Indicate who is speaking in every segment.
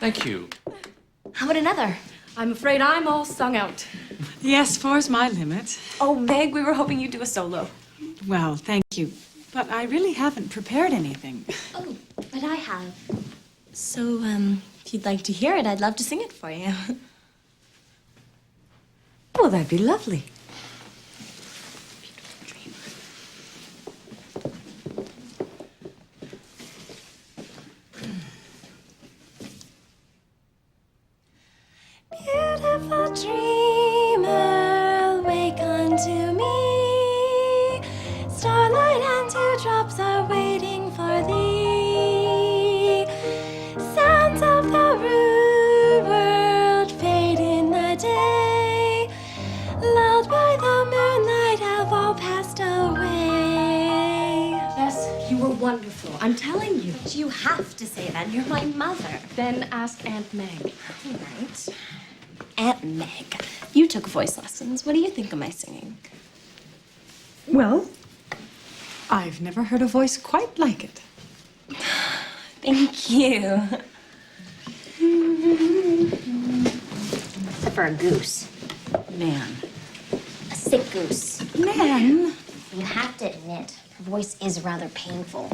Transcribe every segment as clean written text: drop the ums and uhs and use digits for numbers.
Speaker 1: Thank you.
Speaker 2: How about another?
Speaker 3: I'm afraid I'm all sung out.
Speaker 4: Yes, four's my limit.
Speaker 3: Oh, Meg, we were hoping you'd do a solo.
Speaker 4: Well, thank you. But I really haven't prepared anything.
Speaker 2: Oh, but I have. So, if you'd like to hear it, I'd love to sing it for you.
Speaker 4: Well, that'd be lovely.
Speaker 2: Beautiful dreamer, wake unto me. Starlight and dewdrops are waiting for thee. Sounds of the rude world fade in the day. Lulled by the moonlight have all passed away.
Speaker 3: Bess, you were wonderful. I'm telling you.
Speaker 2: But you have to say that. You're my mother.
Speaker 3: Then ask Aunt Meg.
Speaker 2: All right. Aunt Meg, you took voice lessons. What do you think of my singing?
Speaker 4: Well, I've never heard a voice quite like it.
Speaker 2: Thank you. Except for a goose.
Speaker 4: Nan.
Speaker 2: A sick goose.
Speaker 4: Nan?
Speaker 2: You have to admit, her voice is rather painful.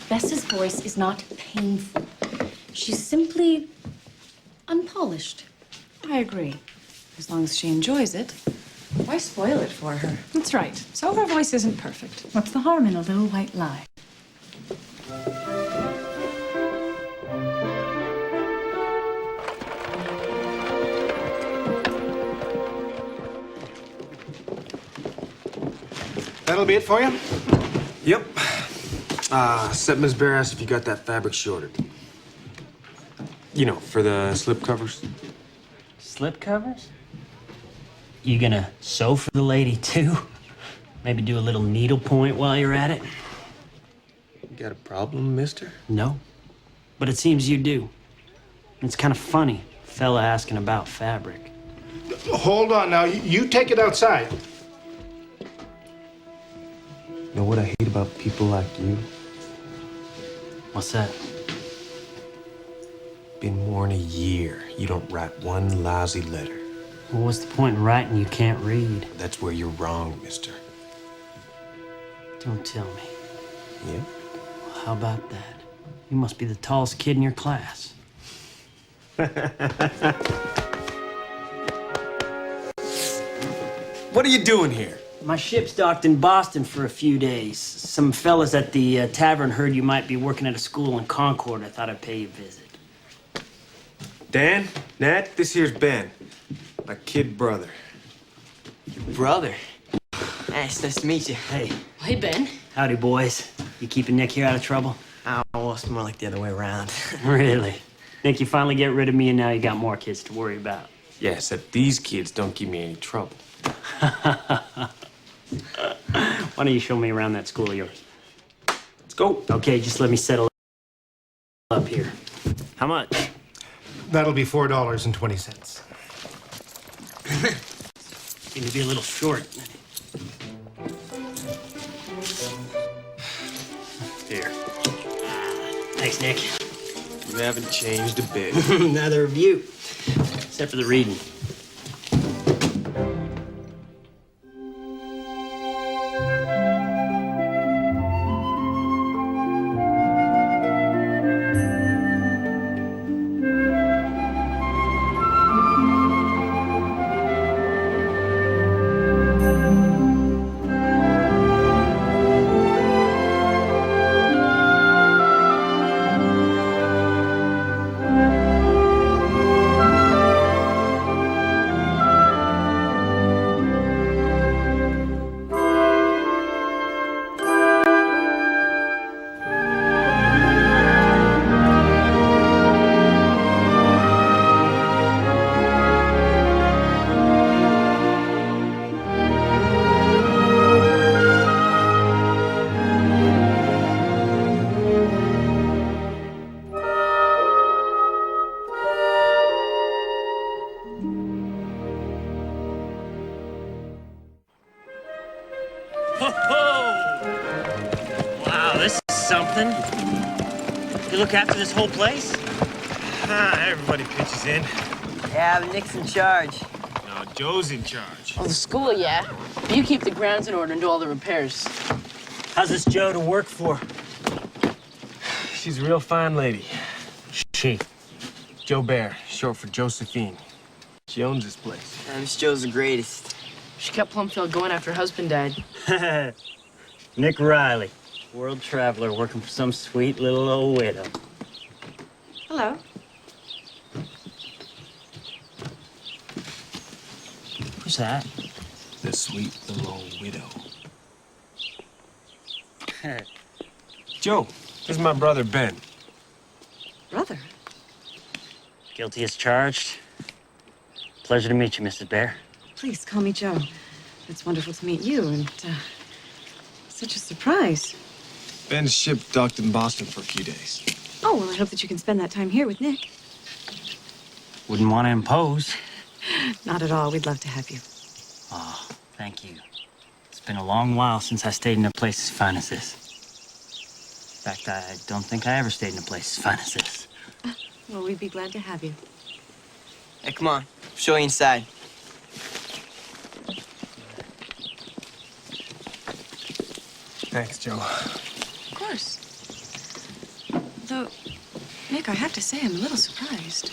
Speaker 3: Bess's voice is not painful. She's simply unpolished.
Speaker 4: I agree. As long as she enjoys it. Why spoil it for her? That's right. So her voice isn't perfect. What's the harm in a little white lie?
Speaker 5: That'll be it for you?
Speaker 6: Yep. Except Ms. Bear asked if you got that fabric shorted. You know, for the slip covers.
Speaker 7: Slip covers? You gonna sew for the lady too? Maybe do a little needlepoint while you're at it?
Speaker 6: You got a problem, mister?
Speaker 7: No. But it seems you do. It's kind of funny, a fella asking about fabric.
Speaker 5: Hold on now. You take it outside.
Speaker 6: Know what I hate about people like you?
Speaker 7: What's that?
Speaker 6: Been more than a year. You don't write one lousy letter.
Speaker 7: Well, what's the point in writing you can't read?
Speaker 6: That's where you're wrong, mister.
Speaker 7: Don't tell me.
Speaker 6: Yeah?
Speaker 7: Well, how about that? You must be the tallest kid in your class.
Speaker 6: What are you doing here?
Speaker 7: My ship's docked in Boston for a few days. Some fellas at the tavern heard you might be working at a school in Concord. I thought I'd pay you a visit.
Speaker 6: Dan, Nat, this here's Ben. My kid brother.
Speaker 8: Brother. Nice to meet you.
Speaker 7: Hey.
Speaker 3: Hey, Ben.
Speaker 7: Howdy, boys. You keeping Nick here out of trouble?
Speaker 8: Oh, well, it's more like the other way around.
Speaker 7: Really? Think you finally get rid of me and now you got more kids to worry about?
Speaker 6: Yeah, except these kids don't give me any trouble.
Speaker 7: Why don't you show me around that school of yours?
Speaker 6: Let's go.
Speaker 7: Okay, just let me settle up here. How much?
Speaker 5: That'll be $4.20.
Speaker 7: Seem to be a little short. Here. Thanks, Nick.
Speaker 6: You haven't changed a bit.
Speaker 7: Neither of you. Except for the reading. Wow, this is something. You look after this whole place?
Speaker 6: Everybody pitches in.
Speaker 8: Yeah, but Nick's in charge.
Speaker 6: No, Joe's in charge.
Speaker 1: Well, the school, yeah. You keep the grounds in order and do all the repairs.
Speaker 7: How's this Joe to work for?
Speaker 6: She's a real fine lady.
Speaker 7: She.
Speaker 6: Joe Bear, short for Josephine. She owns this place.
Speaker 8: This Joe's the greatest.
Speaker 1: She kept Plumfield going after her husband died.
Speaker 7: Nick Riley, world traveler working for some sweet little old widow.
Speaker 3: Hello.
Speaker 7: Who's that?
Speaker 6: The sweet little old widow. Joe, this is my brother, Ben.
Speaker 3: Brother.
Speaker 7: Guilty as charged. Pleasure to meet you, Mrs. Bear.
Speaker 4: Please call me Joe. It's wonderful to meet you, and such a surprise.
Speaker 6: Ben's ship docked in Boston for a few days.
Speaker 4: Oh, well, I hope that you can spend that time here with Nick.
Speaker 7: Wouldn't want to impose.
Speaker 4: Not at all. We'd love to have you.
Speaker 7: Oh, thank you. It's been a long while since I stayed in a place as fine as this. In fact, I don't think I ever stayed in a place as fine as this.
Speaker 4: Well, we'd be glad to have you.
Speaker 8: Hey, come on. I'll show you inside.
Speaker 6: Thanks, Joe.
Speaker 4: Of course. Though, Nick, I have to say, I'm a little surprised.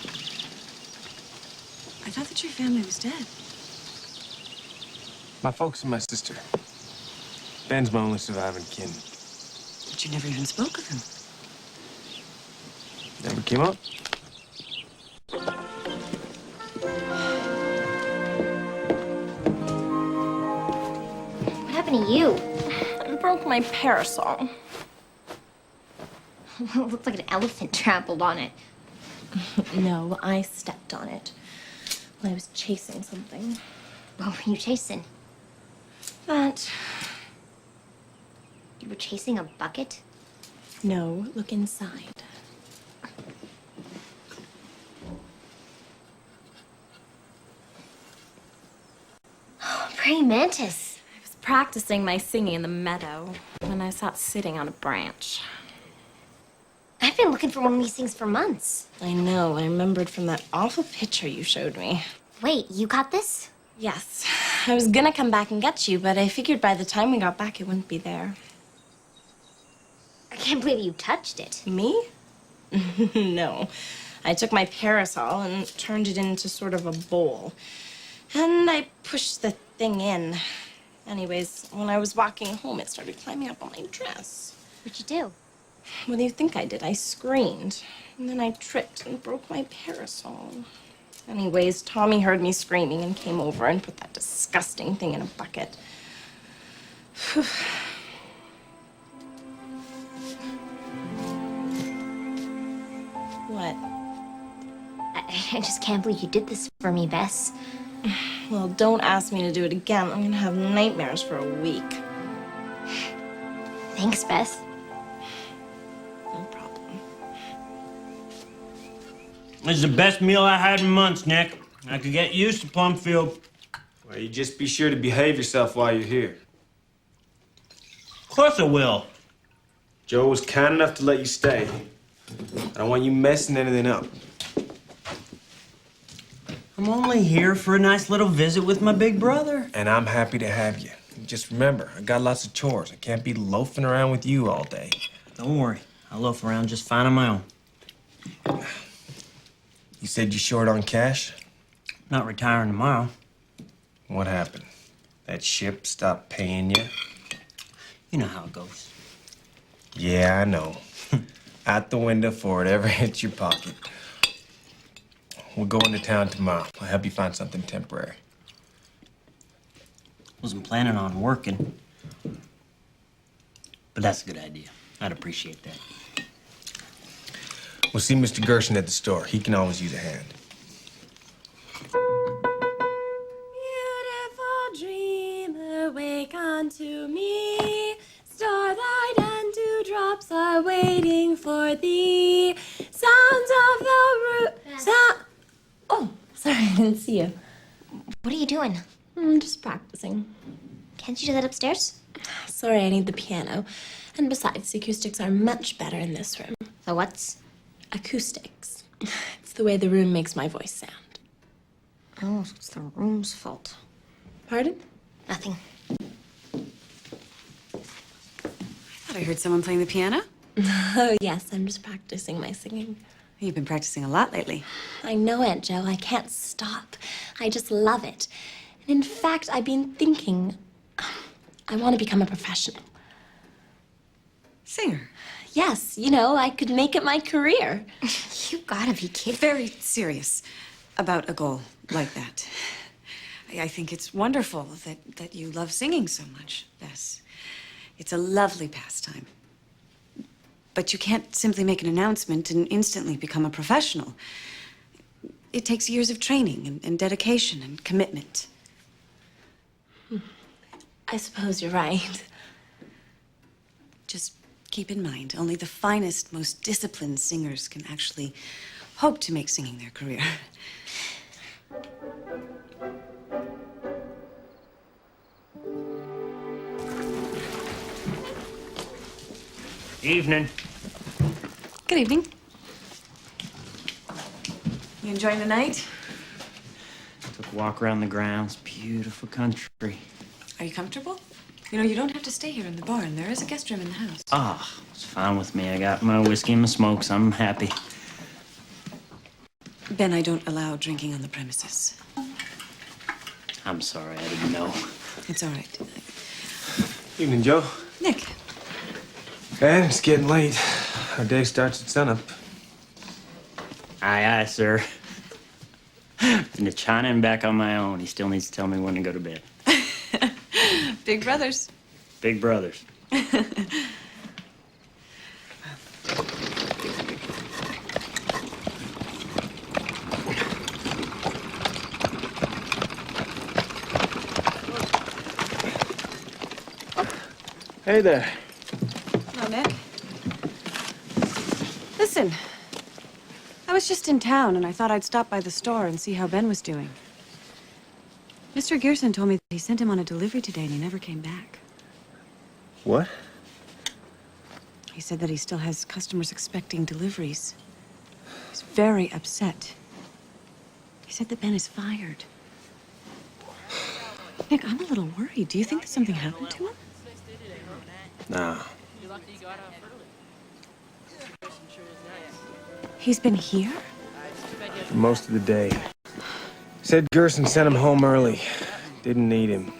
Speaker 4: I thought that your family was dead.
Speaker 6: My folks and my sister. Ben's my only surviving kin.
Speaker 4: But you never even spoke of him.
Speaker 6: Never came up.
Speaker 2: What happened to you?
Speaker 3: I broke my parasol.
Speaker 2: It looked like an elephant trampled on it.
Speaker 3: No, I stepped on it when I was chasing something.
Speaker 2: What were you chasing?
Speaker 3: That.
Speaker 2: You were chasing a bucket?
Speaker 3: No, look inside.
Speaker 2: Praying mantis.
Speaker 3: I was practicing my singing in the meadow when I sat sitting on a branch.
Speaker 2: I've been looking for one of these things for months.
Speaker 3: I know, I remembered from that awful picture you showed me.
Speaker 2: Wait, you got this?
Speaker 3: Yes, I was gonna come back and get you, but I figured by the time we got back, it wouldn't be there.
Speaker 2: I can't believe you touched it.
Speaker 3: Me? No. I took my parasol and turned it into sort of a bowl. And I pushed the thing in. Anyways, when I was walking home, it started climbing up on my dress.
Speaker 2: What'd you do?
Speaker 3: What do you think I did? I screamed. And then I tripped and broke my parasol. Anyways, Tommy heard me screaming and came over and put that disgusting thing in a bucket. What?
Speaker 2: I just can't believe you did this for me, Bess.
Speaker 3: Well, don't ask me to do it again. I'm gonna have nightmares for a week.
Speaker 2: Thanks, Bess.
Speaker 3: No problem.
Speaker 7: This is the best meal I had in months, Nick. I could get used to Plumfield.
Speaker 6: Well, you just be sure to behave yourself while you're here.
Speaker 7: Of course I will.
Speaker 6: Joe was kind enough to let you stay. I don't want you messing anything up.
Speaker 7: I'm only here for a nice little visit with my big brother.
Speaker 6: And I'm happy to have you. Just remember, I got lots of chores. I can't be loafing around with you all day.
Speaker 7: Don't worry. I'll loaf around just fine on my own.
Speaker 6: You said you short on cash?
Speaker 7: Not retiring tomorrow.
Speaker 6: What happened? That ship stopped paying you?
Speaker 7: You know how it goes.
Speaker 6: Yeah, I know. Out the window before it ever hits your pocket. We'll go into town tomorrow. I'll help you find something temporary.
Speaker 7: Wasn't planning on working. But that's a good idea. I'd appreciate that.
Speaker 6: We'll see Mr. Gerson at the store. He can always use a hand.
Speaker 3: Beautiful dreamer, wake unto me. Starlight and dewdrops are waiting for thee. Sounds of the Oh, sorry, I didn't see you.
Speaker 2: What are you doing?
Speaker 3: I'm just practicing.
Speaker 2: Can't you do that upstairs?
Speaker 3: Sorry, I need the piano. And besides, the acoustics are much better in this room.
Speaker 2: The what's?
Speaker 3: Acoustics. It's
Speaker 2: the way the room makes my voice sound.
Speaker 3: Oh, so it's the room's fault.
Speaker 2: Pardon?
Speaker 3: Nothing.
Speaker 4: I thought I heard someone playing the piano.
Speaker 2: Oh, yes, I'm just practicing my singing.
Speaker 4: You've been practicing a lot lately.
Speaker 2: I know, Aunt Jo. I can't stop. I just love it. And in fact, I've been thinking I want to become a professional.
Speaker 4: Singer.
Speaker 2: Yes, you know, I could make it my career.
Speaker 3: You gotta be kidding.
Speaker 4: Very serious about a goal like that. I think it's wonderful that you love singing so much, Bess. It's a lovely pastime. But you can't simply make an announcement and instantly become a professional. It takes years of training and dedication and commitment.
Speaker 2: I suppose you're right.
Speaker 4: Just keep in mind, only the finest, most disciplined singers can actually hope to make singing their career.
Speaker 7: Evening.
Speaker 4: Good evening. You enjoying the night?
Speaker 7: Took a walk around the grounds. Beautiful country.
Speaker 4: Are you comfortable? You know, you don't have to stay here in the barn. There is a guest room in the house.
Speaker 7: Ah, it's fine with me. I got my whiskey and my smokes. I'm happy.
Speaker 4: Ben, I don't allow drinking on the premises.
Speaker 7: I'm sorry, I didn't know.
Speaker 4: It's all right.
Speaker 6: Evening, Joe.
Speaker 4: Nick,
Speaker 6: Ben, it's getting late. Our day starts at sunup.
Speaker 7: Aye, aye, sir. Been to China and back on my own. He still needs to tell me when to go to bed.
Speaker 4: big brothers.
Speaker 7: Big brothers.
Speaker 6: Hey there.
Speaker 4: Hello, Nick. Listen, I was just in town and I thought I'd stop by the store and see how Ben was doing. Mr. Gearson told me that he sent him on a delivery today and he never came back.
Speaker 6: What?
Speaker 4: He said that he still has customers expecting deliveries. He's very upset. He said that Ben is fired. Nick, I'm a little worried. Do you think that something happened to him?
Speaker 6: Nah.
Speaker 4: He's been here?
Speaker 6: For most of the day. Said Gerson sent him home early. Didn't need him.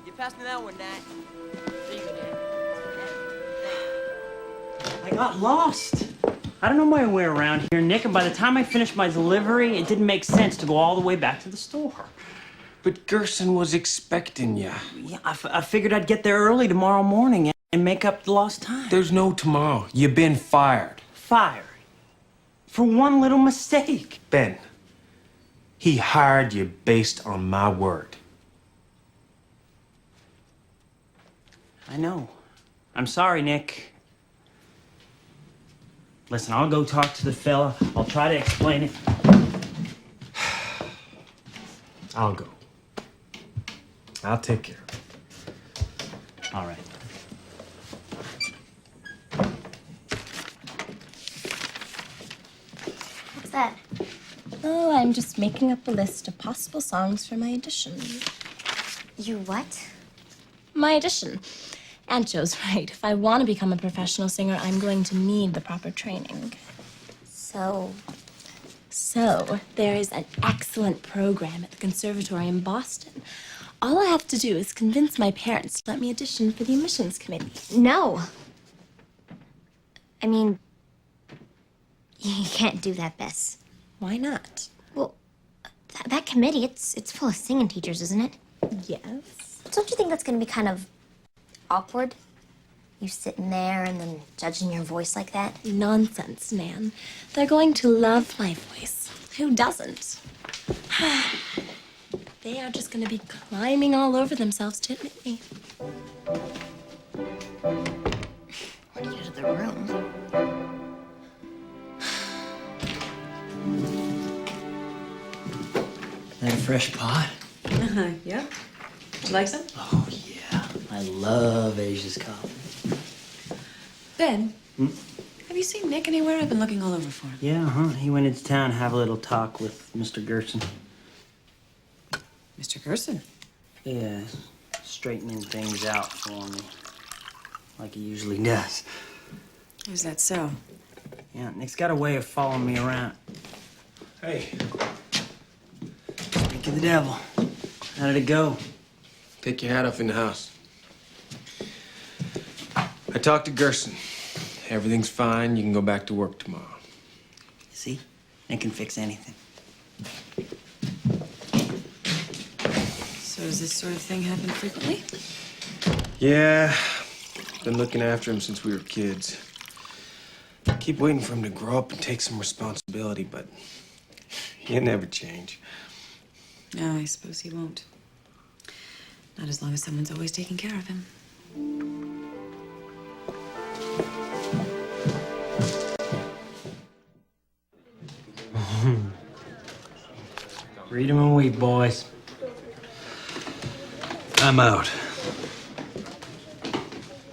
Speaker 8: You passed me that one, Nat.
Speaker 7: I got lost. I don't know my way around here, Nick, and by the time I finished my delivery, it didn't make sense to go all the way back to the store.
Speaker 6: But Gerson was expecting ya.
Speaker 7: Yeah, I figured I'd get there early tomorrow morning and make up the lost time.
Speaker 6: There's no tomorrow. You've been fired.
Speaker 7: Fired. For one little mistake.
Speaker 6: Ben, he hired you based on my word.
Speaker 7: I know. I'm sorry, Nick. Listen, I'll go talk to the fella. I'll try to explain it.
Speaker 6: I'll go. I'll take care of it.
Speaker 7: All right.
Speaker 3: What's that?
Speaker 2: Oh, I'm just making up a list of possible songs for my audition.
Speaker 3: You what?
Speaker 2: My audition. Aunt Jo's right. If I want to become a professional singer, I'm going to need the proper training.
Speaker 3: So,
Speaker 2: There is an excellent program at the conservatory in Boston. All I have to do is convince my parents to let me audition for the admissions committee.
Speaker 3: no. I mean, you can't do that, Bess.
Speaker 2: Why not?
Speaker 3: Well, that committee, it's full of singing teachers, isn't it?
Speaker 2: Yes.
Speaker 3: Don't you think that's going to be kind of awkward? You sitting there and then judging your voice like that?
Speaker 2: Nonsense, Nan. They're going to love my voice. Who doesn't? They are just going to be climbing all over themselves to admit me.
Speaker 3: What do you do to the room?
Speaker 7: That a fresh pot?
Speaker 4: Yeah. Would you like some?
Speaker 7: Oh, yeah. I love Asia's coffee.
Speaker 4: Ben, have you seen Nick anywhere? I've been looking all over for him.
Speaker 7: Yeah, he went into town to have a little talk with Mr. Gerson.
Speaker 4: Mr. Gerson?
Speaker 7: Yeah, straightening things out for me. Like he usually does.
Speaker 4: Is that so?
Speaker 7: Yeah, Nick's got a way of following me around.
Speaker 6: Hey,
Speaker 7: Speak of the devil. How did it go?
Speaker 6: take your hat off in the house. I talked to Gerson. Everything's fine. You can go back to work tomorrow.
Speaker 7: See? Nick can fix anything.
Speaker 4: So does this sort of thing happen frequently?
Speaker 6: Yeah, been looking after him since we were kids. Keep waiting for him to grow up and take some responsibility, but he'll never change.
Speaker 4: No, I suppose he won't. Not as long as someone's always taking care of him.
Speaker 7: Read 'em and weep, boys.
Speaker 9: I'm out.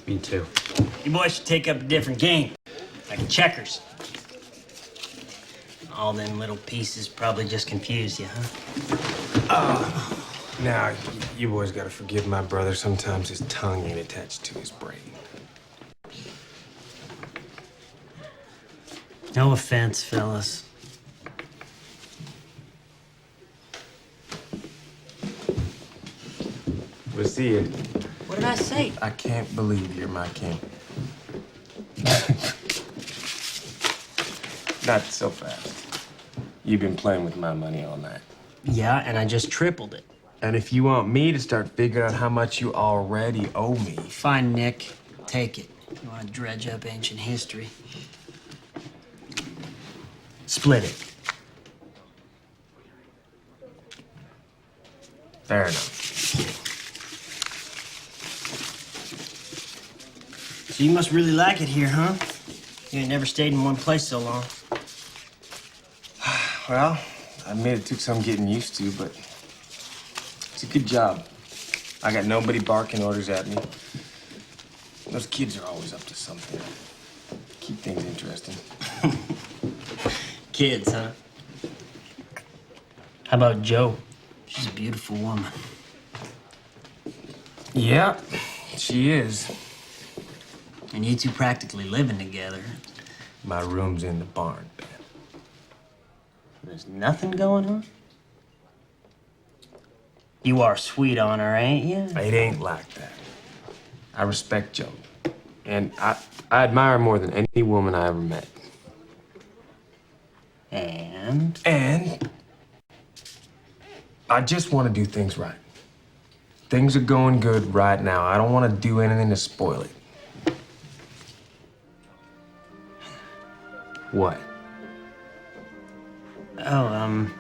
Speaker 9: Me too.
Speaker 7: You boys should take up a different game. Like checkers. All them little pieces probably just confused you, huh?
Speaker 6: Now, you boys gotta forgive my brother. Sometimes his tongue ain't attached to his brain.
Speaker 7: No offense, fellas.
Speaker 6: We'll see you.
Speaker 7: What did I say?
Speaker 6: I can't believe you're my king. Not so fast. You've been playing with my money all night.
Speaker 7: Yeah, and I just tripled it.
Speaker 6: And if you want me to start figuring out how much you already owe me...
Speaker 7: Fine, Nick. Take it. You want to dredge up ancient history. Split it.
Speaker 6: Fair enough.
Speaker 7: So you must really like it here, huh? You ain't never stayed in one place so long.
Speaker 6: Well, I admit it took some getting used to, but it's a good job. I got nobody barking orders at me. Those kids are always up to something. Keep things interesting.
Speaker 7: Kids, huh? How about Jo? She's a beautiful woman.
Speaker 6: Yeah, she is.
Speaker 7: And you two practically living together.
Speaker 6: My room's in the barn.
Speaker 7: There's nothing going on? You are sweet on her, ain't you?
Speaker 6: It ain't like that. I respect Jo. And I admire her more than any woman I ever met.
Speaker 7: And?
Speaker 6: And I just want to do things right. Things are going good right now. I don't want to do anything to spoil it. What?
Speaker 7: Oh,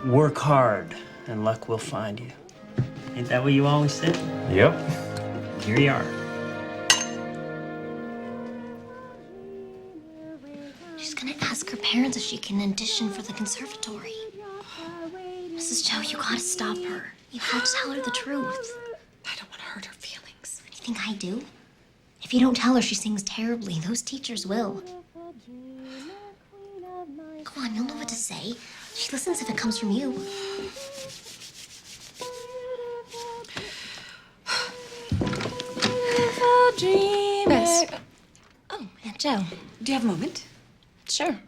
Speaker 7: work hard and luck will find you. Ain't that what you always said?
Speaker 6: Yep.
Speaker 7: Here you are.
Speaker 2: She's gonna ask her parents if she can audition for the conservatory. Mrs. Joe, you gotta stop her. You have to tell her the truth.
Speaker 4: I don't want to hurt her feelings.
Speaker 2: What do you think I do? If you don't tell her she sings terribly, those teachers will. Come on, you'll know what to say. She listens if it comes from you.
Speaker 4: Bess,
Speaker 2: Oh, Aunt Joe.
Speaker 4: do you have a moment?
Speaker 2: Sure.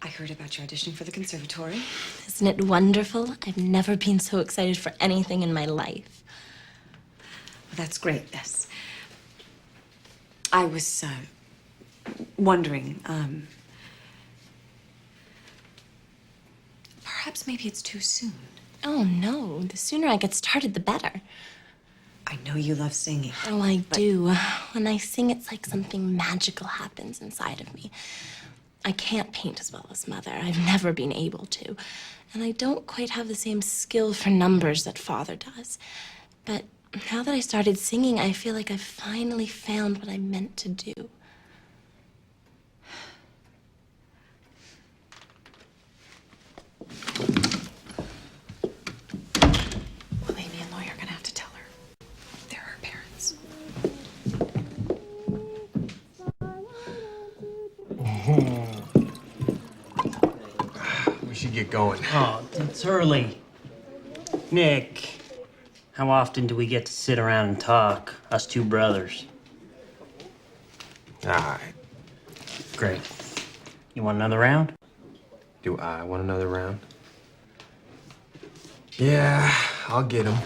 Speaker 4: I heard about your audition for the conservatory.
Speaker 2: Isn't it wonderful? I've never been so excited for anything in my life.
Speaker 4: Well, that's great, Bess. I was wondering, perhaps maybe it's too soon.
Speaker 2: Oh, no. The sooner I get started, the better.
Speaker 4: I know you love singing.
Speaker 2: Oh, I do. When I sing, it's like something magical happens inside of me. I can't paint as well as Mother. I've never been able to. And I don't quite have the same skill for numbers that Father does. But now that I started singing, I feel like I've finally found what I'm meant to do.
Speaker 4: Well, Amy and Lloyd are gonna have to tell her. They're her parents.
Speaker 6: We should get going.
Speaker 7: Oh, it's early. Nick, how often do we get to sit around and talk, us two brothers?
Speaker 6: All right.
Speaker 7: Great. You want another round?
Speaker 6: Do I want another round? Yeah, I'll get him.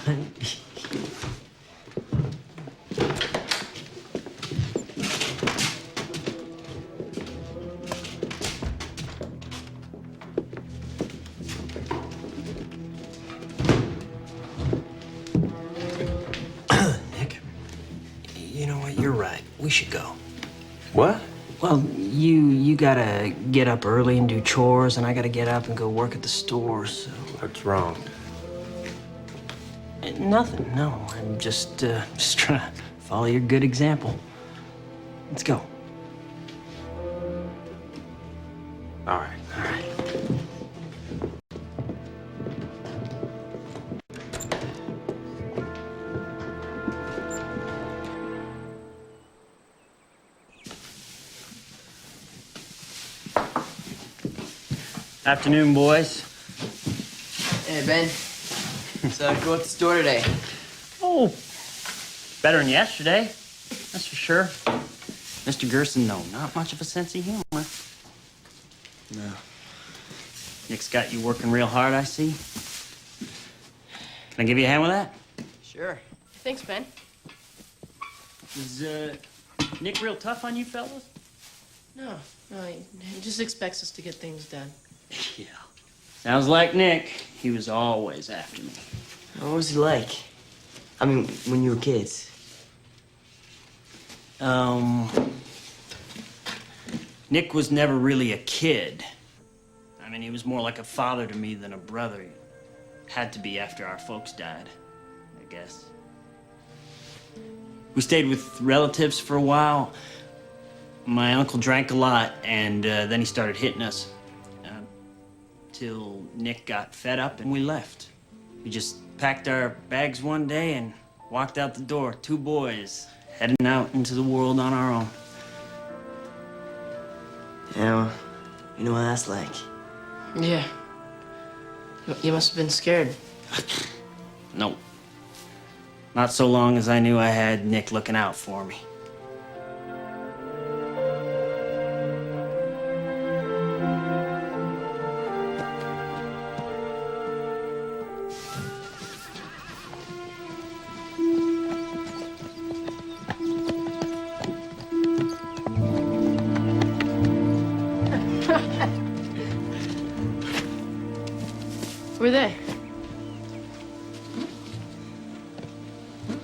Speaker 7: Nick, you know what? You're right. We should go.
Speaker 6: What?
Speaker 7: Well, you gotta get up early and do chores, and I gotta get up and go work at the store, so...
Speaker 6: What's wrong?
Speaker 7: Nothing, no. I'm just trying to follow your good example. Let's go.
Speaker 6: All right.
Speaker 7: All right. Afternoon, boys.
Speaker 8: Hey, Ben. So, go at the store today.
Speaker 7: Oh, better than yesterday, that's for sure. Mr. Gerson, no, not much of a sense of humor.
Speaker 6: No.
Speaker 7: Nick's got you working real hard, I see. Can I give you a hand with that?
Speaker 8: Sure.
Speaker 1: Thanks, Ben.
Speaker 7: Is Nick real tough on you fellas?
Speaker 1: No, he just expects us to get things done.
Speaker 7: Yeah. Sounds like Nick. He was always after me.
Speaker 8: What was he like? I mean, when you were kids.
Speaker 7: Nick was never really a kid. I mean, he was more like a father to me than a brother. Had to be after our folks died, I guess. We stayed with relatives for a while. My uncle drank a lot, and then he started hitting us. Till Nick got fed up and we left. We just packed our bags one day and walked out the door, two boys, heading out into the world on our own.
Speaker 8: Yeah, well, you know what that's like.
Speaker 1: Yeah. You must have been scared.
Speaker 7: No. Not so long as I knew I had Nick looking out for me.
Speaker 1: Who are they?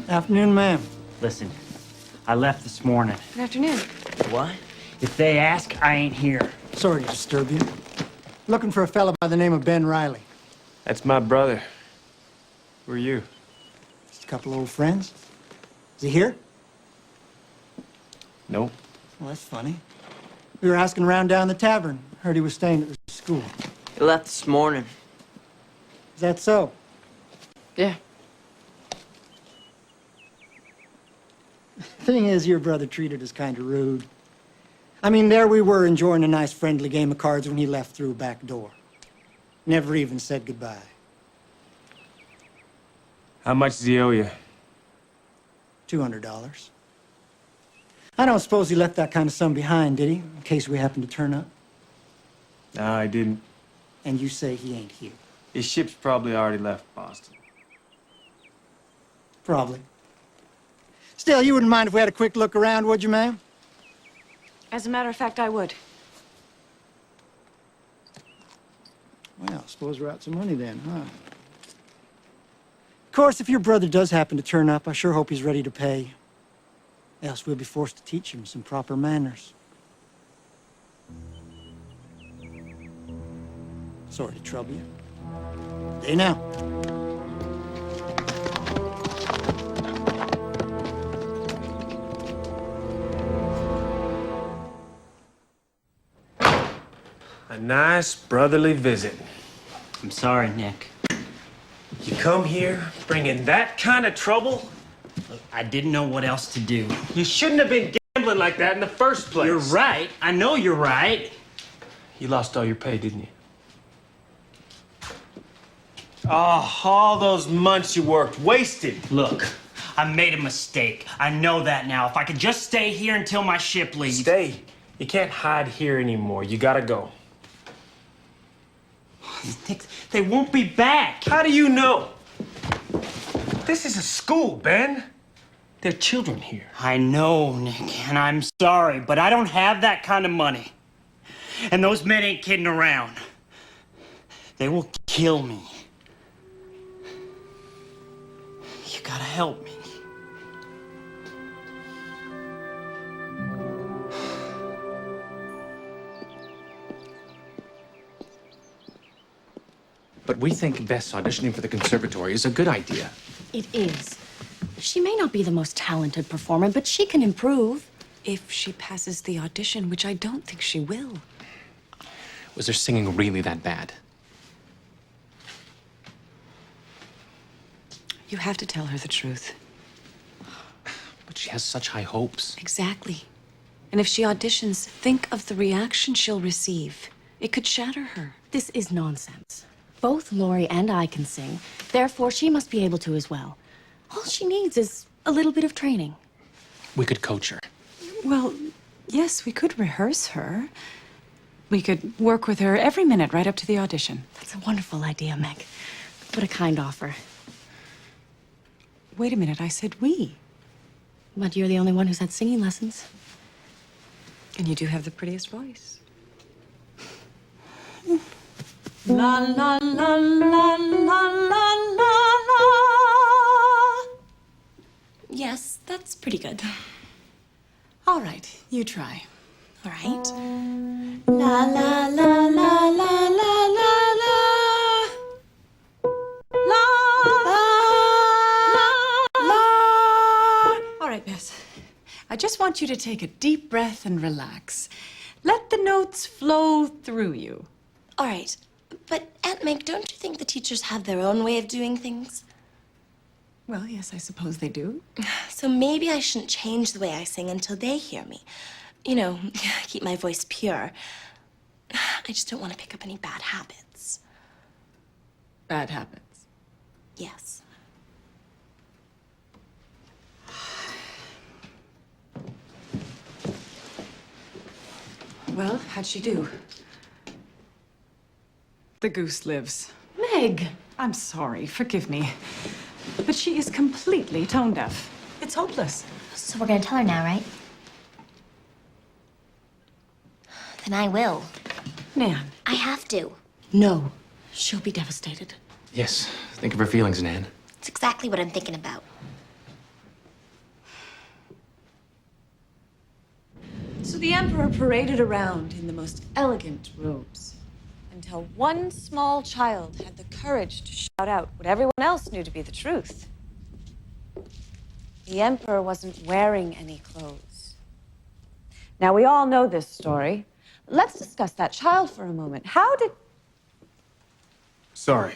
Speaker 9: Afternoon, ma'am.
Speaker 7: Listen, I left this morning.
Speaker 3: Good afternoon.
Speaker 8: What?
Speaker 7: If they ask, I ain't here.
Speaker 9: Sorry to disturb you. Looking for a fella by the name of Ben Riley.
Speaker 6: That's my brother. Who are you?
Speaker 9: Just a couple old friends. Is he here?
Speaker 6: Nope.
Speaker 9: Well, that's funny. We were asking around down the tavern. Heard he was staying at the school.
Speaker 8: He left this morning.
Speaker 9: Is that so?
Speaker 1: Yeah.
Speaker 9: Thing is, your brother treated us kind of rude. I mean, there we were enjoying a nice friendly game of cards when he left through a back door. Never even said goodbye.
Speaker 6: How much does he owe you?
Speaker 9: $200. I don't suppose he left that kind of sum behind, did he? In case we happen to turn up.
Speaker 6: No, I didn't.
Speaker 9: And you say he ain't here.
Speaker 6: His ship's probably already left Boston.
Speaker 9: Probably. Still, you wouldn't mind if we had a quick look around, would you, ma'am?
Speaker 3: As a matter of fact, I would.
Speaker 9: Well, suppose we're out some money then, huh? Of course, if your brother does happen to turn up, I sure hope he's ready to pay. Else we'll be forced to teach him some proper manners. Sorry to trouble you. Day now.
Speaker 6: A nice brotherly visit.
Speaker 7: I'm sorry, Nick.
Speaker 6: You come here bringing that kind of trouble?
Speaker 7: Look, I didn't know what else to do.
Speaker 6: You shouldn't have been gambling gambling like that in the first place.
Speaker 7: You're right. I know you're right.
Speaker 6: You lost all your pay, didn't you? Oh, all those months you worked, wasted.
Speaker 7: Look, I made a mistake. I know that now. If I could just stay here until my ship leaves.
Speaker 6: Stay. You can't hide here anymore. You gotta go.
Speaker 7: They won't be back.
Speaker 6: How do you know? This is a school, Ben. There are children here.
Speaker 7: I know, Nick, and I'm sorry, but I don't have that kind of money. And those men ain't kidding around. They will kill me. You gotta help me.
Speaker 10: But we think Bess auditioning for the conservatory is a good idea.
Speaker 3: It is. She may not be the most talented performer, but she can improve.
Speaker 4: If she passes the audition, which I don't think she will.
Speaker 10: Was her singing really that bad?
Speaker 4: You have to tell her the truth.
Speaker 10: But she has such high hopes.
Speaker 4: Exactly. And if she auditions, think of the reaction she'll receive. It could shatter her.
Speaker 3: This is nonsense. Both Lori and I can sing. Therefore, she must be able to as well. All she needs is a little bit of training.
Speaker 10: We could coach her.
Speaker 4: Well, yes, we could rehearse her. We could work with her every minute right up to the audition.
Speaker 3: That's a wonderful idea, Meg. What a kind offer.
Speaker 4: Wait a minute, I said we.
Speaker 3: But you're the only one who's had singing lessons.
Speaker 4: And you do have the prettiest voice. La la la la la la la.
Speaker 2: Yes, that's pretty good.
Speaker 4: All right, you try.
Speaker 2: All right. La la la la la la la la.
Speaker 4: La la. All right, Bess. I just want you to take a deep breath and relax. Let the notes flow through you.
Speaker 2: All right. But, Aunt Meg, don't you think the teachers have their own way of doing things?
Speaker 4: Well, yes, I suppose they do.
Speaker 2: So maybe I shouldn't change the way I sing until they hear me. You know, keep my voice pure. I just don't want to pick up any bad habits.
Speaker 4: Bad habits.
Speaker 2: Yes.
Speaker 4: Well, how'd she do? The goose lives.
Speaker 3: Meg!
Speaker 4: I'm sorry, forgive me. But she is completely tone deaf. It's hopeless.
Speaker 11: So we're gonna tell her now, right? Then I will.
Speaker 4: Nan.
Speaker 11: I have to.
Speaker 3: No. She'll be devastated.
Speaker 10: Yes, think of her feelings, Nan.
Speaker 11: It's exactly what I'm thinking about.
Speaker 4: So the Emperor paraded around in the most elegant robes until one small child had the courage to shout out what everyone else knew to be the truth. The Emperor wasn't wearing any clothes. Now, we all know this story. Let's discuss that child for a moment. How did...
Speaker 6: Sorry,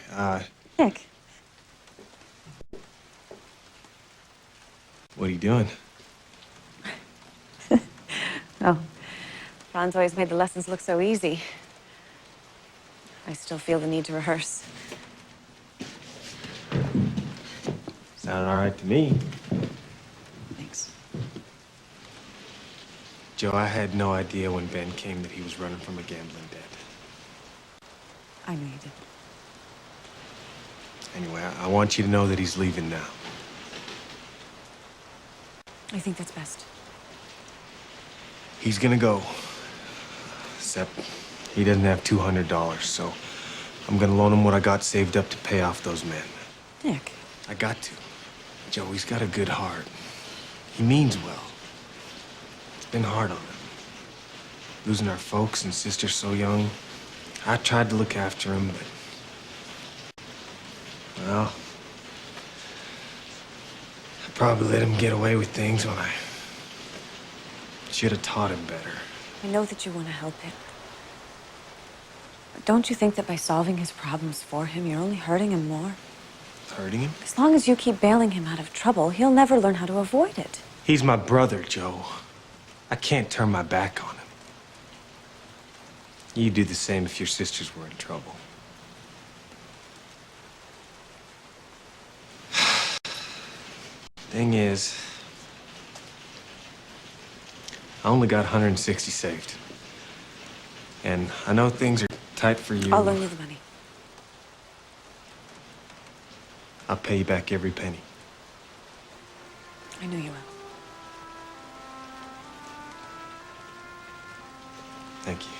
Speaker 4: Nick.
Speaker 6: what are you doing?
Speaker 4: Oh, Franz always made the lessons look so easy. I still feel the need to rehearse.
Speaker 6: Sounded all right to me.
Speaker 4: Thanks.
Speaker 6: Joe, I had no idea when Ben came that he was running from a gambling debt.
Speaker 4: I know you did.
Speaker 6: Anyway, I want you to know that he's leaving now.
Speaker 4: I think that's best.
Speaker 6: He's gonna go. Except he doesn't have $200, so I'm gonna loan him what I got saved up to pay off those men.
Speaker 4: Nick.
Speaker 6: I got to. Joe, he's got a good heart. He means well. It's been hard on him. Losing our folks and sister so young. I tried to look after him, but... well... I probably let him get away with things when I... should have taught him better.
Speaker 4: I know that you want to help him. But don't you think that by solving his problems for him, you're only hurting him more?
Speaker 6: Hurting him?
Speaker 4: As long as you keep bailing him out of trouble, he'll never learn how to avoid it.
Speaker 6: He's my brother, Joe. I can't turn my back on him. You'd do the same if your sisters were in trouble. Thing is, I only got 160 saved. And I know things are tight for you.
Speaker 4: I'll loan you the money.
Speaker 6: I'll pay you back every penny.
Speaker 4: I know you will.
Speaker 6: Thank you.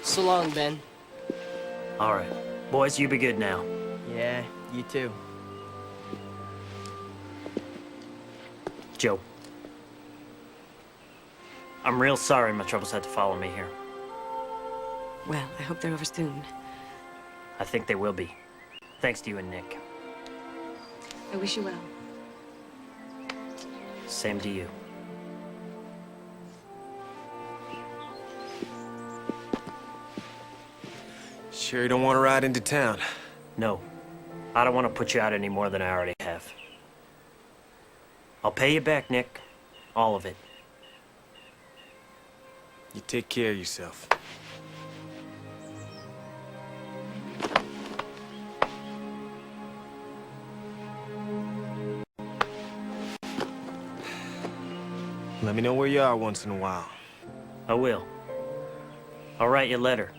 Speaker 8: So long, Ben.
Speaker 7: All right. Boys, you be good now.
Speaker 8: Yeah, you too.
Speaker 7: Joe. I'm real sorry my troubles had to follow me here.
Speaker 4: Well, I hope they're over soon.
Speaker 7: I think they will be. Thanks to you and Nick.
Speaker 4: I wish you well.
Speaker 7: Same to you.
Speaker 6: Sure you don't want to ride into town?
Speaker 7: No. I don't want to put you out any more than I already have. I'll pay you back, Nick. All of it.
Speaker 6: You take care of yourself. Let me know where you are once in a while.
Speaker 7: I will. I'll write you a letter.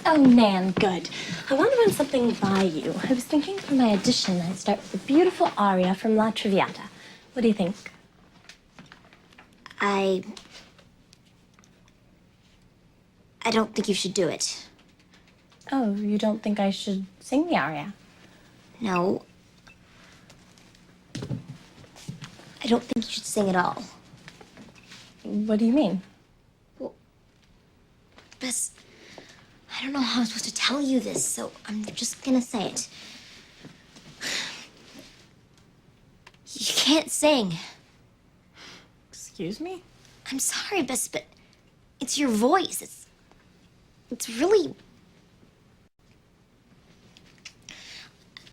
Speaker 2: Oh, Nan, good. I want to run something by you. I was thinking for my audition, I'd start with a beautiful aria from La Traviata. What do you think?
Speaker 11: I don't think you should do it.
Speaker 2: Oh, you don't think I should sing the aria?
Speaker 11: No. I don't think you should sing at all.
Speaker 2: What do you mean?
Speaker 11: Well, Bess, I don't know how I'm supposed to tell you this, so I'm just gonna say it. You can't sing.
Speaker 2: Excuse me?
Speaker 11: I'm sorry, Bess, but it's your voice. It's really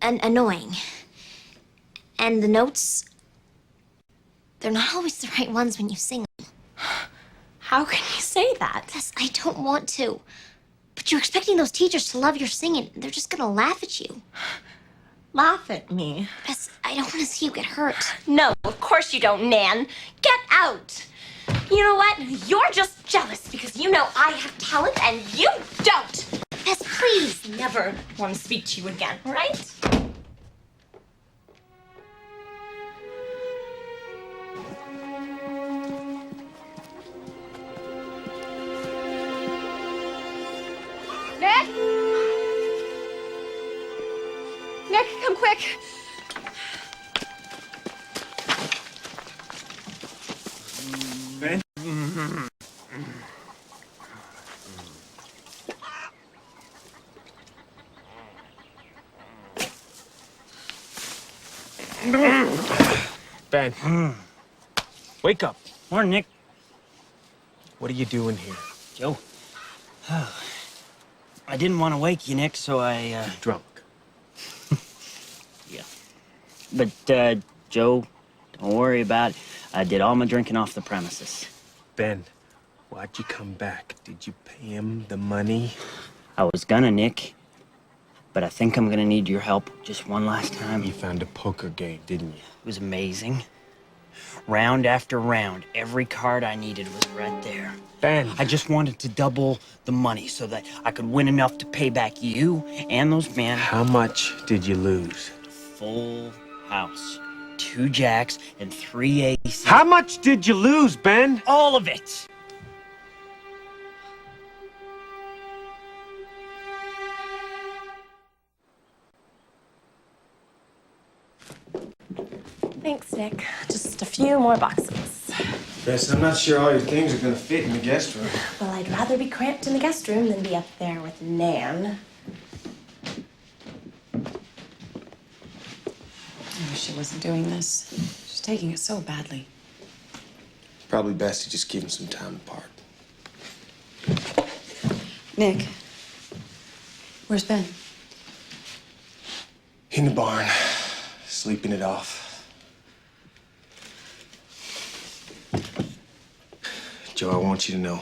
Speaker 11: annoying. And the notes, they're not always the right ones when you sing them.
Speaker 2: How can you say that?
Speaker 11: Bess, I don't want to. But you're expecting those teachers to love your singing. They're just gonna laugh at you.
Speaker 2: Laugh at me.
Speaker 11: Bess, I don't want to see you get hurt.
Speaker 2: No, of course you don't, Nan. Get out! You know what? You're just jealous because you know I have talent and you don't.
Speaker 11: Bess, please.
Speaker 2: Never want to speak to you again, all right?
Speaker 3: Nick? Nick, come quick.
Speaker 6: Ben? Ben. Wake up.
Speaker 7: Morning, Nick.
Speaker 6: What are you doing here?
Speaker 7: Joe. I didn't want to wake you, Nick, so I,
Speaker 6: Drunk.
Speaker 7: Yeah. But, Joe, don't worry about it. I did all my drinking off the premises.
Speaker 6: Ben, why'd you come back? Did you pay him the money?
Speaker 7: I was gonna, Nick. But I think I'm gonna need your help just one last time.
Speaker 6: You found a poker game, didn't you?
Speaker 7: It was amazing. Round after round, every card I needed was right there.
Speaker 6: Ben.
Speaker 7: I just wanted to double the money so that I could win enough to pay back you and those men.
Speaker 6: How much did you lose?
Speaker 7: Full house. 2 jacks and 3 aces.
Speaker 6: How much did you lose, Ben?
Speaker 7: All of it!
Speaker 2: Thanks, Nick. Just a few more boxes.
Speaker 6: Bess, I'm not sure all your things are gonna fit in the guest room.
Speaker 2: Well, I'd rather be cramped in the guest room than be up there with Nan.
Speaker 4: I wish she wasn't doing this. She's taking it so badly.
Speaker 6: Probably best to just give him some time apart.
Speaker 4: Nick, where's Ben?
Speaker 6: In the barn, sleeping it off. Joe, I want you to know,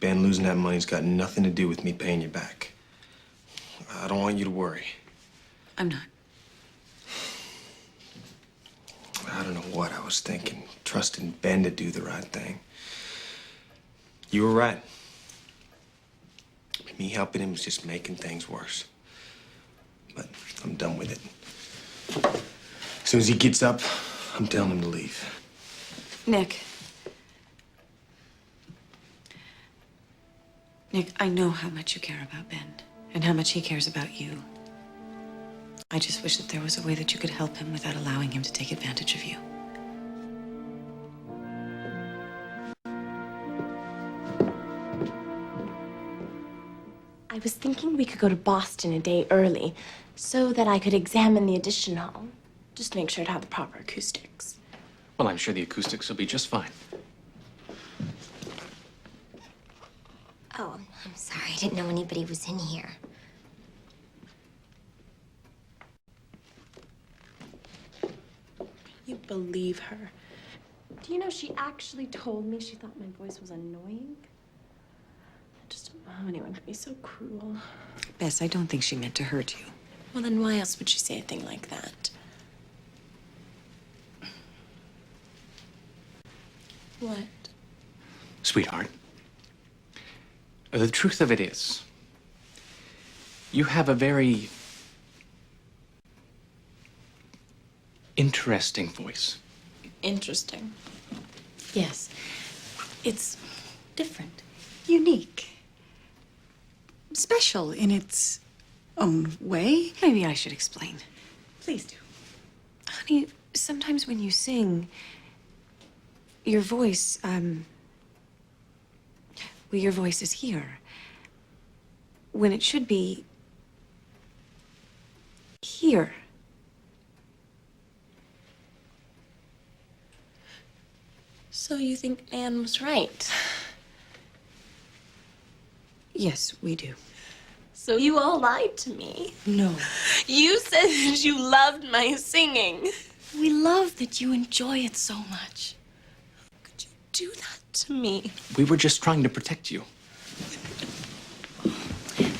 Speaker 6: Ben losing that money's got nothing to do with me paying you back. I don't want you to worry.
Speaker 4: I'm not.
Speaker 6: I don't know what I was thinking, trusting Ben to do the right thing. You were right. Me helping him was just making things worse. But I'm done with it. As soon as he gets up, I'm telling him to leave.
Speaker 4: Nick. Nick, I know how much you care about Ben and how much he cares about you. I just wish that there was a way that you could help him without allowing him to take advantage of you.
Speaker 2: I was thinking we could go to Boston a day early so that I could examine the addition hall. Just make sure to have the proper acoustics.
Speaker 10: Well, I'm sure the acoustics will be just fine.
Speaker 11: Oh, I'm sorry. I didn't know anybody was in here.
Speaker 2: You believe her. Do you know she actually told me she thought my voice was annoying? I just don't know how anyone could be so cruel.
Speaker 4: Bess, I don't think she meant to hurt you.
Speaker 2: Well, then why else would she say a thing like that? What?
Speaker 10: Sweetheart, the truth of it is, you have a very interesting voice.
Speaker 2: Interesting. Yes. It's different.
Speaker 4: Unique. Special in its own way. Maybe I should explain.
Speaker 2: Please do.
Speaker 4: Honey, sometimes when you sing, your voice, your voice is here. When it should be here.
Speaker 2: So you think Anne was right?
Speaker 4: Yes, we do.
Speaker 2: So you all lied to me.
Speaker 4: No.
Speaker 2: You said that you loved my singing. We love that you enjoy it so much. How could you do that to me?
Speaker 10: We were just trying to protect you.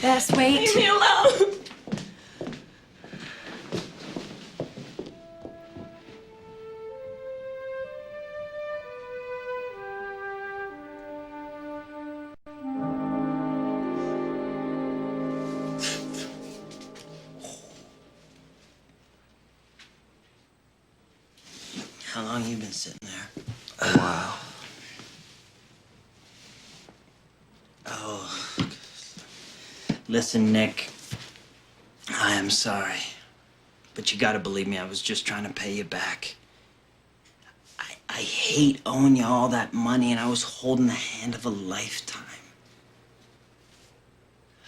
Speaker 4: Bess, wait.
Speaker 2: Leave me alone.
Speaker 7: How long you been sitting there?
Speaker 6: A while.
Speaker 7: Oh. Listen, Nick. I am sorry. But you gotta believe me, I was just trying to pay you back. I hate owing you all that money, and I was holding the hand of a lifetime.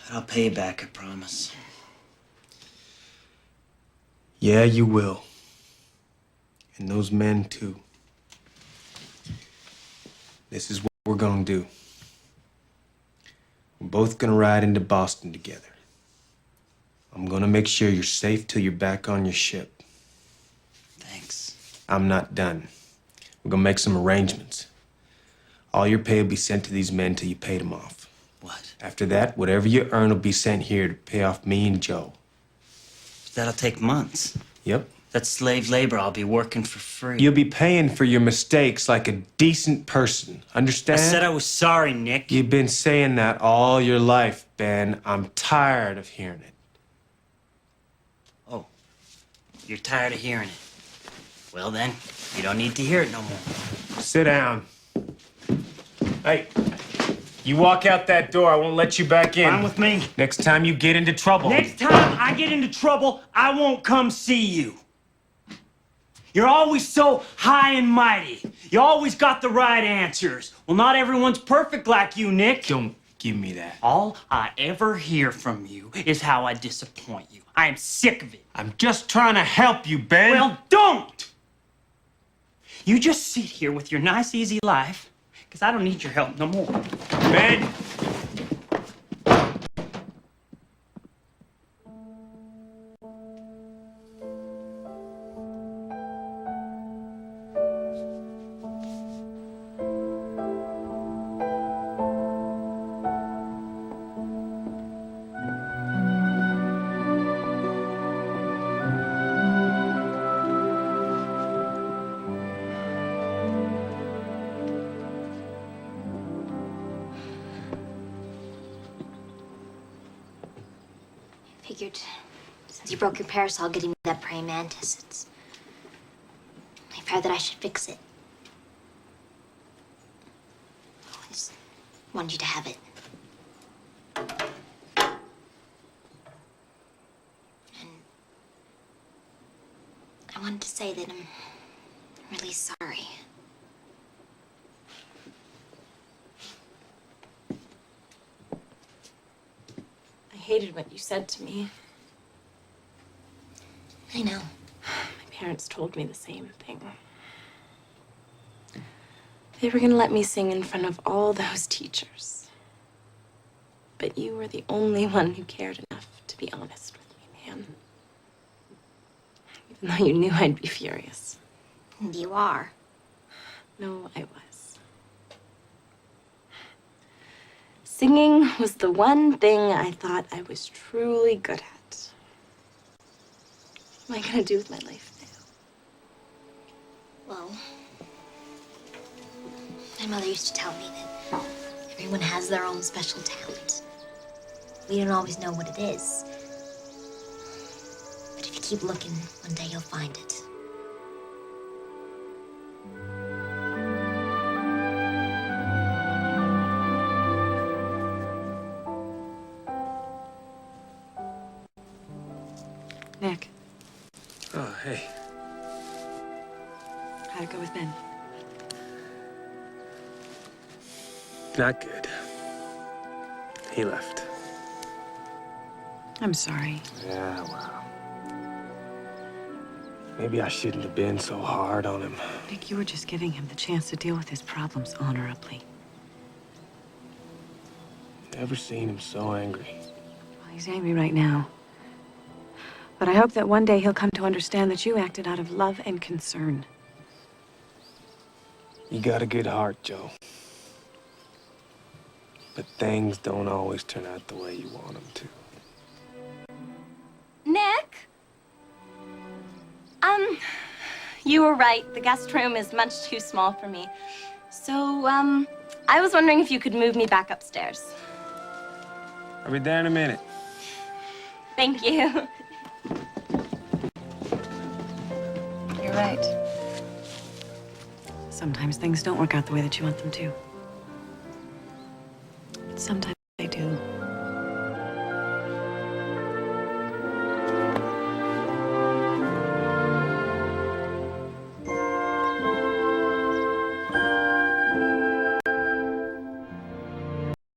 Speaker 7: But I'll pay you back, I promise.
Speaker 6: Yeah, you will. And those men, too. This is what we're gonna do. We're both gonna ride into Boston together. I'm gonna make sure you're safe till you're back on your ship.
Speaker 7: Thanks.
Speaker 6: I'm not done. We're gonna make some arrangements. All your pay will be sent to these men till you paid them off.
Speaker 7: What?
Speaker 6: After that, whatever you earn will be sent here to pay off me and Joe.
Speaker 7: That'll take months.
Speaker 6: Yep.
Speaker 7: That's slave labor. I'll be working for free.
Speaker 6: You'll be paying for your mistakes like a decent person. Understand?
Speaker 7: I said I was sorry, Nick.
Speaker 6: You've been saying that all your life, Ben. I'm tired of hearing it.
Speaker 7: Oh, you're tired of hearing it. Well then, you don't need to hear it no more.
Speaker 6: Sit down. Hey, you walk out that door, I won't let you back in.
Speaker 7: Fine with me.
Speaker 6: Next time you get into trouble.
Speaker 7: Next time I get into trouble, I won't come see you.
Speaker 12: You're always so high and mighty. You always got the right answers. Well, not everyone's perfect like you, Nick.
Speaker 6: Don't give me that.
Speaker 12: All I ever hear from you is how I disappoint you. I am sick of it.
Speaker 6: I'm just trying to help you, Ben.
Speaker 12: Well, don't! You just sit here with your nice, easy life, because I don't need your help no more.
Speaker 6: Ben!
Speaker 11: Figured, since you broke your parasol getting me that praying mantis, it's only fair that I should fix it. I just wanted you to have it. And I wanted to say that I'm really sorry.
Speaker 2: I hated what you said to me.
Speaker 11: I know.
Speaker 2: My parents told me the same thing. They were gonna let me sing in front of all those teachers. But you were the only one who cared enough to be honest with me, man. Even though you knew I'd be furious.
Speaker 11: And you are.
Speaker 2: No, I was. Singing was the one thing I thought I was truly good at. What am I gonna do with my life now?
Speaker 11: Well, my mother used to tell me that everyone has their own special talent. We don't always know what it is. But if you keep looking, one day you'll find it.
Speaker 4: Nick,
Speaker 6: Oh, hey.
Speaker 4: how'd it go with Ben?
Speaker 6: Not good. He left.
Speaker 4: I'm sorry.
Speaker 6: Yeah, well. Maybe I shouldn't have been so hard on him.
Speaker 4: Nick, you were just giving him the chance to deal with his problems honorably.
Speaker 6: Never seen him so angry.
Speaker 4: Well, he's angry right now. But I hope that one day he'll come to understand that you acted out of love and concern.
Speaker 6: You got a good heart, Joe. But things don't always turn out the way you want them to.
Speaker 2: Nick? You were right. The guest room is much too small for me. So, I was wondering if you could move me back upstairs.
Speaker 6: I'll be there in a minute.
Speaker 2: Thank you.
Speaker 4: You're right. Sometimes things don't work out the way that you want them to. But sometimes